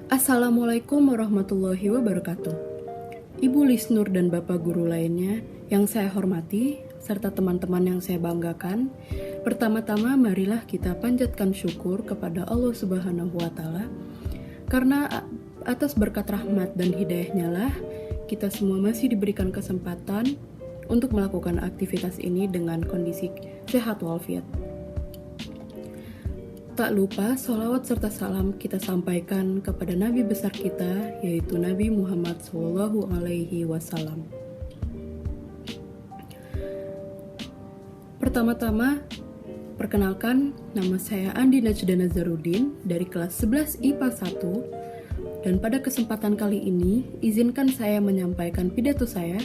Assalamualaikum warahmatullahi wabarakatuh. Ibu Lisnur dan Bapak Guru lainnya yang saya hormati, serta teman-teman yang saya banggakan, pertama-tama marilah kita panjatkan syukur kepada Allah Subhanahu wa Ta'ala, karena atas berkat rahmat dan hidayahnya lah kita semua masih diberikan kesempatan untuk melakukan aktivitas ini dengan kondisi sehat walafiat. Tak lupa, sholawat serta salam kita sampaikan kepada Nabi besar kita, yaitu Nabi Muhammad SAW. Pertama-tama, perkenalkan, nama saya Andi Najda Nazarudin dari kelas 11 IPA 1, dan pada kesempatan kali ini, izinkan saya menyampaikan pidato saya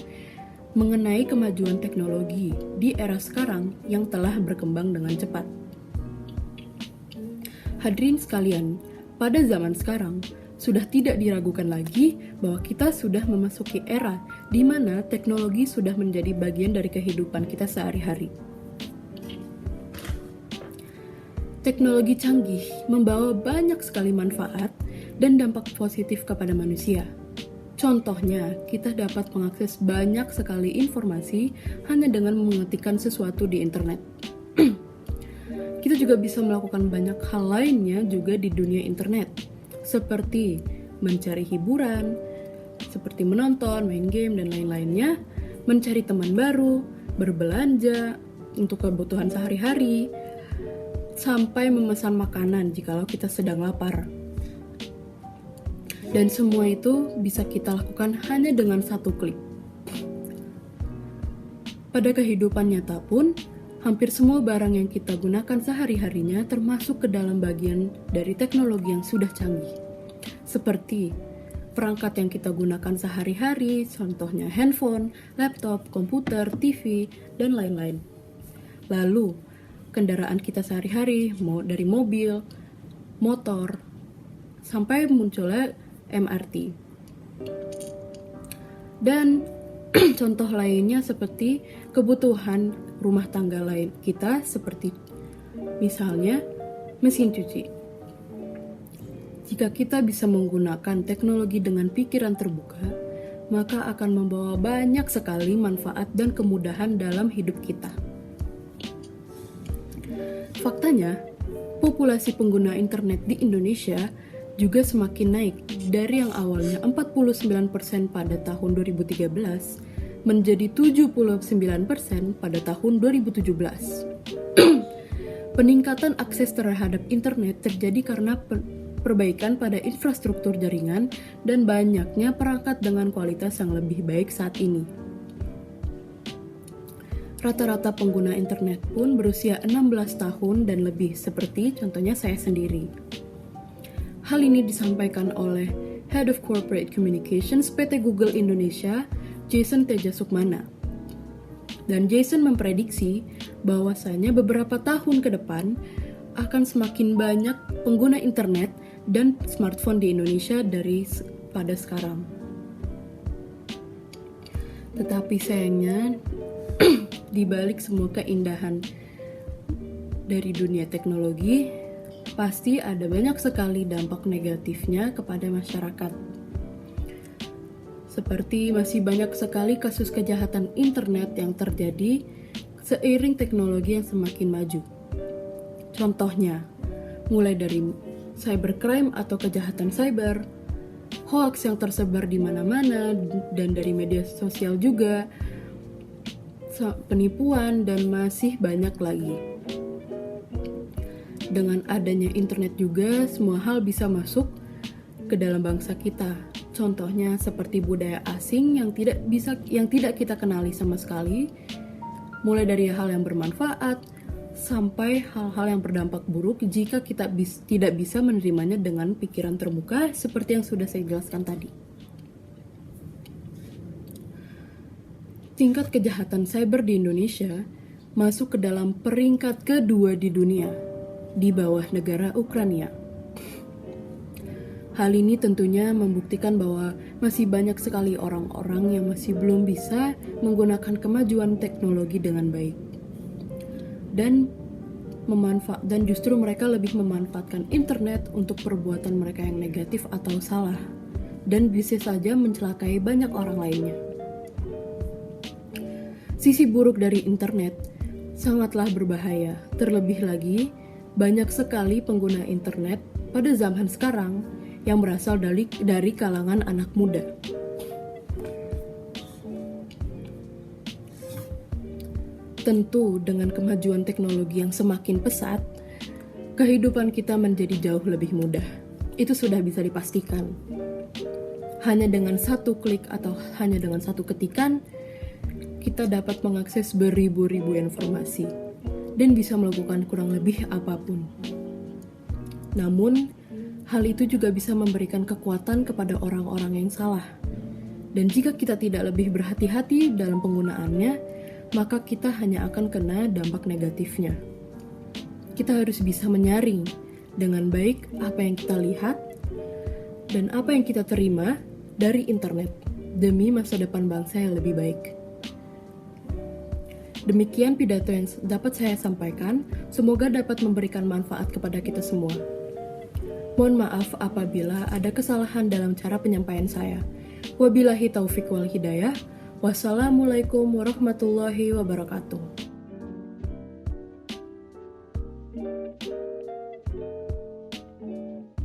mengenai kemajuan teknologi di era sekarang yang telah berkembang dengan cepat. Hadirin sekalian, pada zaman sekarang, sudah tidak diragukan lagi bahwa kita sudah memasuki era di mana teknologi sudah menjadi bagian dari kehidupan kita sehari-hari. Teknologi canggih membawa banyak sekali manfaat dan dampak positif kepada manusia. Contohnya, kita dapat mengakses banyak sekali informasi hanya dengan mengetikkan sesuatu di internet. Kita juga bisa melakukan banyak hal lainnya juga di dunia internet, seperti mencari hiburan, seperti menonton, main game, dan lain-lainnya, mencari teman baru, berbelanja untuk kebutuhan sehari-hari, sampai memesan makanan jikalau kita sedang lapar. Dan semua itu bisa kita lakukan hanya dengan satu klik. Pada kehidupan nyata pun, hampir semua barang yang kita gunakan sehari-harinya termasuk ke dalam bagian dari teknologi yang sudah canggih. Seperti perangkat yang kita gunakan sehari-hari, contohnya handphone, laptop, komputer, TV, dan lain-lain. Lalu, kendaraan kita sehari-hari, dari mobil, motor, sampai munculnya MRT. Dan contoh lainnya seperti kebutuhan rumah tangga lain kita, seperti misalnya mesin cuci. Jika kita bisa menggunakan teknologi dengan pikiran terbuka, maka akan membawa banyak sekali manfaat dan kemudahan dalam hidup kita. Faktanya, populasi pengguna internet di Indonesia juga semakin naik dari yang awalnya 49% pada tahun 2013 menjadi 79% pada tahun 2017. Peningkatan akses terhadap internet terjadi karena perbaikan pada infrastruktur jaringan dan banyaknya perangkat dengan kualitas yang lebih baik saat ini. Rata-rata pengguna internet pun berusia 16 tahun dan lebih, seperti contohnya saya sendiri. Hal ini disampaikan oleh Head of Corporate Communications PT Google Indonesia, Jason Teja Sukmana. Dan Jason memprediksi bahwasanya beberapa tahun ke depan akan semakin banyak pengguna internet dan smartphone di Indonesia pada sekarang. Tetapi sayangnya, di balik semua keindahan dari dunia teknologi, pasti ada banyak sekali dampak negatifnya kepada masyarakat. Seperti masih banyak sekali kasus kejahatan internet yang terjadi seiring teknologi yang semakin maju. Contohnya, mulai dari cybercrime atau kejahatan cyber, hoax yang tersebar di mana-mana dan dari media sosial juga, penipuan, dan masih banyak lagi. Dengan adanya internet juga, semua hal bisa masuk ke dalam bangsa kita. Contohnya seperti budaya asing yang tidak kita kenali sama sekali, mulai dari hal yang bermanfaat sampai hal-hal yang berdampak buruk jika kita tidak bisa menerimanya dengan pikiran terbuka, seperti yang sudah saya jelaskan tadi. Tingkat kejahatan cyber di Indonesia masuk ke dalam peringkat kedua di dunia, di bawah negara Ukraina. Hal ini tentunya membuktikan bahwa masih banyak sekali orang-orang yang masih belum bisa menggunakan kemajuan teknologi dengan baik. Dan dan justru mereka lebih memanfaatkan internet untuk perbuatan mereka yang negatif atau salah, dan bisa saja mencelakai banyak orang lainnya. Sisi buruk dari internet sangatlah berbahaya, terlebih lagi banyak sekali pengguna internet pada zaman sekarang yang berasal dari kalangan anak muda. Tentu, dengan kemajuan teknologi yang semakin pesat, kehidupan kita menjadi jauh lebih mudah. Itu sudah bisa dipastikan. Hanya dengan satu klik atau hanya dengan satu ketikan, kita dapat mengakses beribu-ribu informasi dan bisa melakukan kurang lebih apapun. Namun, hal itu juga bisa memberikan kekuatan kepada orang-orang yang salah. Dan jika kita tidak lebih berhati-hati dalam penggunaannya, maka kita hanya akan kena dampak negatifnya. Kita harus bisa menyaring dengan baik apa yang kita lihat dan apa yang kita terima dari internet demi masa depan bangsa yang lebih baik. Demikian pidato yang dapat saya sampaikan, semoga dapat memberikan manfaat kepada kita semua. Mohon maaf apabila ada kesalahan dalam cara penyampaian saya. Wabillahi taufiq wal hidayah. Wassalamualaikum warahmatullahi wabarakatuh.